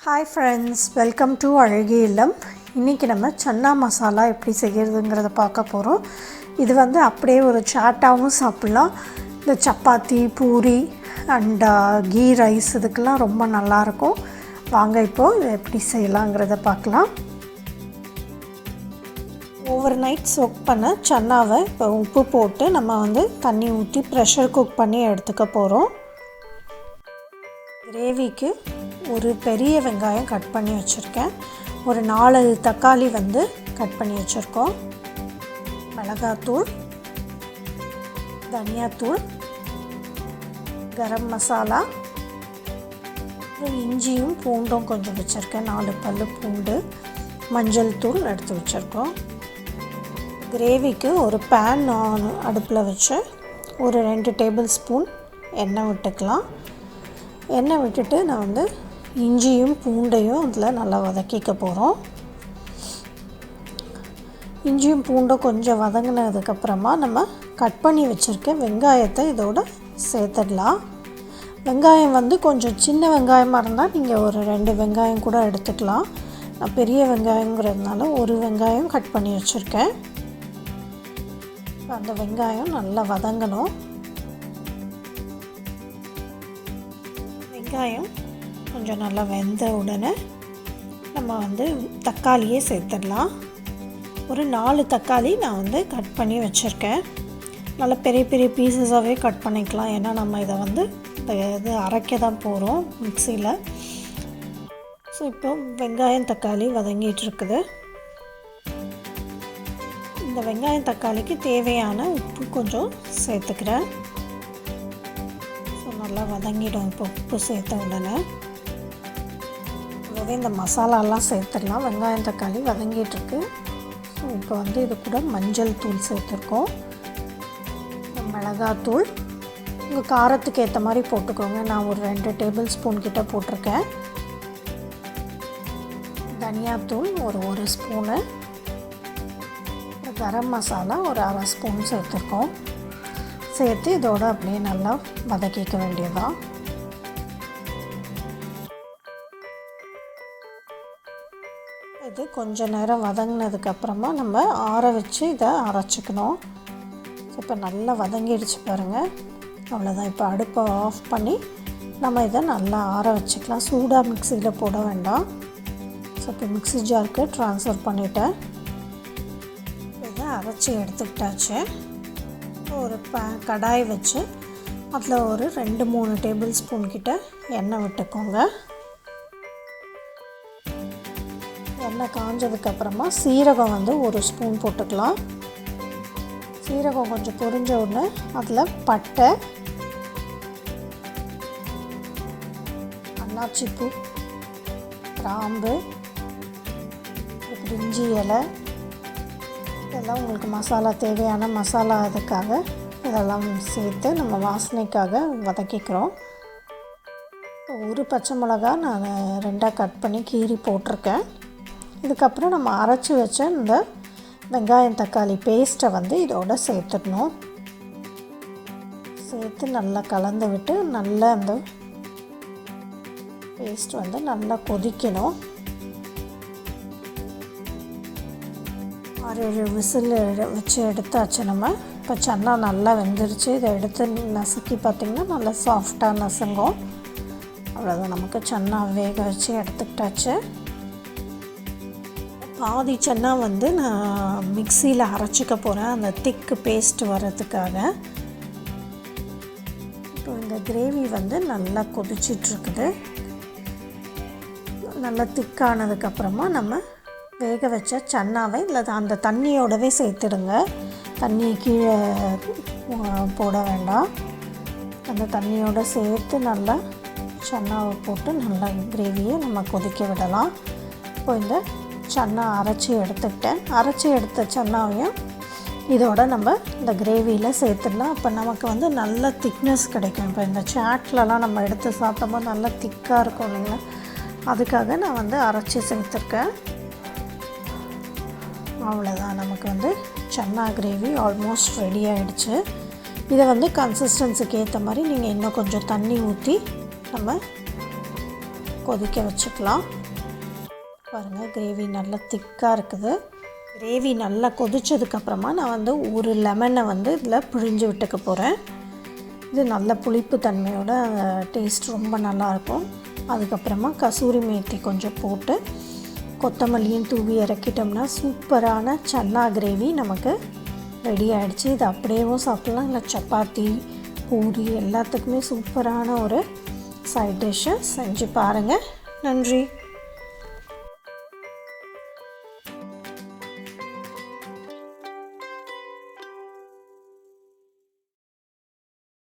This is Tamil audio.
ஹாய் ஃப்ரெண்ட்ஸ், வெல்கம் டு அழகிய இல்லம். இன்றைக்கி நம்ம சன்னா மசாலா எப்படி செய்கிறதுங்கிறத பார்க்க போகிறோம். இது அப்படியே ஒரு சாட்டாகவும் சாப்பிட்லாம். இந்த சப்பாத்தி, பூரி அண்ட் கீ ரைஸ் இதுக்கெல்லாம் ரொம்ப நல்லாயிருக்கும். வாங்க இப்போது இதை எப்படி செய்யலாங்கிறத பார்க்கலாம். ஓவர் நைட் சோக் பண்ண சன்னாவை இப்போ உப்பு போட்டு நம்ம தண்ணி ஊற்றி ப்ரெஷர் குக் பண்ணி எடுத்துக்க போகிறோம். கிரேவிக்கு ஒரு பெரிய வெங்காயம் கட் பண்ணி வச்சுருக்கேன். ஒரு 4 தக்காளி கட் பண்ணி வச்சுருக்கோம். மிளகாத்தூள், தனியாத்தூள், கரம் மசாலா, இஞ்சியும் பூண்டும் கொஞ்சம் வச்சுருக்கேன், 4 பல்லு பூண்டு, மஞ்சள் தூள் எடுத்து வச்சுருக்கோம். கிரேவிக்கு ஒரு பேன் அடுப்பில் வச்சு ஒரு 2 டேபிள் ஸ்பூன் எண்ணெய் விட்டுக்கலாம். எண்ணெய் விட்டுட்டு நான் இஞ்சியும் பூண்டையும் அதில் நல்லா வதக்கிக்க போகிறோம். இஞ்சியும் பூண்டும் கொஞ்சம் வதங்கினதுக்கப்புறமா நம்ம கட் பண்ணி வச்சுருக்க வெங்காயத்தை இதோடு சேர்த்துடலாம். வெங்காயம் கொஞ்சம் சின்ன வெங்காயமாக இருந்தால் நீங்கள் ஒரு 2 வெங்காயம் கூட எடுத்துக்கலாம். நான் பெரிய வெங்காயங்கிறதுனால ஒரு வெங்காயம் கட் பண்ணி வச்சுருக்கேன். அந்த வெங்காயம் நல்லா வதங்கணும். வெங்காயம் கொஞ்சம் நல்லா வெந்த உடனே நம்ம தக்காளியே சேர்த்துடலாம். ஒரு 4 தக்காளி நான் கட் பண்ணி வச்சுருக்கேன். நல்லா பெரிய பெரிய பீசஸாகவே கட் பண்ணிக்கலாம். ஏன்னா நம்ம இதை இது அரைக்க தான் போகிறோம் மிக்சியில். ஸோ இப்போ வெங்காயம் தக்காளி வதங்கிட்டுருக்குது. இந்த வெங்காயம் தக்காளிக்கு தேவையான உப்பு கொஞ்சம் சேர்த்துக்கிறேன். ஸோ நல்லா வதங்கிடும். இப்போ உப்பு சேர்த்த உடனே இந்த மசாலாலாம் சேர்த்துடலாம். வெங்காயம் தக்காளி வதங்கிட்டுருக்கு. ஸோ இப்போ இது கூட மஞ்சள் தூள் சேர்த்துருக்கோம். மிளகாத்தூள் உங்கள் காரத்துக்கு ஏற்ற மாதிரி போட்டுக்கோங்க. நான் ஒரு 2 டேபிள் ஸ்பூன் கிட்ட போட்டிருக்கேன். தனியாத்தூள் ஒரு 1 ஸ்பூனு, கரம் மசாலா ஒரு 1/2 ஸ்பூன் சேர்த்துருக்கோம். சேர்த்து இதோடு அப்படியே நல்லா வதக்கிக்க வேண்டியதுதான். இது கொஞ்சம் நேரம் வதங்கினதுக்கப்புறமா நம்ம ஆற வச்சு இதை அரைச்சிக்கணும். இப்போ நல்லா வதங்கிடுச்சு பாருங்கள். அவ்வளோதான். இப்போ அடுப்பை ஆஃப் பண்ணி நம்ம இதை நல்லா ஆற வச்சுக்கலாம். சூடாக மிக்சியில் போட வேண்டாம். ஸோ இப்போ மிக்ஸி ஜாருக்கு ட்ரான்ஸ்ஃபர் பண்ணிவிட்டேன். இதை அரைச்சி எடுத்துக்கிட்டாச்சு. ஒரு கடாய் வச்சு அதில் ஒரு 2-3 டேபிள் ஸ்பூன் கிட்ட எண்ணெய் விட்டுக்கோங்க. எண்ணெய் காஞ்சதுக்கப்புறமா சீரகம் 1 ஸ்பூன் போட்டுக்கலாம். சீரகம் கொஞ்சம் பொரிஞ்ச உடனே அதில் பட்டை, அன்னாச்சிப்பூ, கிராம்பு, பிரிஞ்சி இலை, இதெல்லாம் உங்களுக்கு மசாலா தேவையான மசாலா அதுக்காக இதெல்லாம் சேர்த்து நம்ம வாசனைக்காக வதக்கிக்கிறோம். ஒரு பச்சை மிளகா நான் 2ஆக கட் பண்ணி கீறி போட்டிருக்கேன். இதுக்கப்புறம் நம்ம அரைச்சி வச்ச இந்த வெங்காயம் தக்காளி பேஸ்ட்டை இதோட சேர்த்துடணும். சேர்த்து நல்லா கலந்து விட்டு நல்லா அந்த பேஸ்ட் நல்லா கொதிக்கணும். 6-7 விசில் வச்சு எடுத்தாச்சு. நம்ம இப்போ சன்னா நல்லா வெந்துருச்சு. இதை எடுத்து நசுக்கி பார்த்திங்கன்னா நல்லா சாஃப்டாக நசுங்கும். அவ்வளோதான், நமக்கு சன்னா வேக வச்சு எடுத்துக்கிட்டாச்சு. பாதி சன்னா நான் மிக்சியில் அரைச்சிக்க போகிறேன், அந்த திக்கு பேஸ்ட் வர்றதுக்காக. இப்போ இந்த கிரேவி நல்லா கொதிச்சிட்ருக்குது. நல்லா திக்கானதுக்கப்புறமா நம்ம வேக வச்ச சன்னாவை இல்லை அந்த தண்ணியோடவே சேர்த்துடுங்க. தண்ணி கீழே போட வேண்டாம். அந்த தண்ணியோடு சேர்த்து நல்லா சன்னாவை போட்டு நல்லா கிரேவியை நம்ம கொதிக்க விடலாம். இப்போ இந்த சன்னா அரைச்சி எடுத்துக்கிட்டேன். அரைச்சி எடுத்த சன்னாவையும் இதோட நம்ம இந்த கிரேவியில் சேர்த்துடலாம். அப்போ நமக்கு நல்ல திக்னஸ் கிடைக்கும். இப்போ இந்த சாட்லலாம் நம்ம எடுத்து சாப்பிட்டோம்போது நல்லா திக்காக இருக்கும் இல்லைங்களா, அதுக்காக நான் அரைச்சி சேர்த்துருக்கேன். அவ்வளோதான், நமக்கு சன்னா கிரேவி ஆல்மோஸ்ட் ரெடி ஆகிடுச்சு. இதை கன்சிஸ்டன்சிக்கு ஏற்ற மாதிரி நீங்கள் இன்னும் கொஞ்சம் தண்ணி ஊற்றி நம்ம கொதிக்க வச்சுக்கலாம். பாருங்கள், கிரேவி நல்லா திக்காக இருக்குது. கிரேவி நல்லா கொதித்ததுக்கப்புறமா நான் ஒரு லெமனை இதில் பிழிஞ்சு விட்டுக்க போகிறேன். இது நல்ல புளிப்பு தன்மையோட டேஸ்ட் ரொம்ப நல்லாயிருக்கும். அதுக்கப்புறமா கசூரி மேத்தி கொஞ்சம் போட்டு கொத்தமல்லியும் தூவி இறக்கிட்டோம்னா சூப்பரான சன்னா கிரேவி நமக்கு ரெடி ஆகிடுச்சு. இது அப்படியேவும் சாப்பிட்லாம், இல்லை சப்பாத்தி பூரி எல்லாத்துக்குமே சூப்பரான ஒரு சைட் டிஷ்ஷு. செஞ்சு பாருங்கள். நன்றி.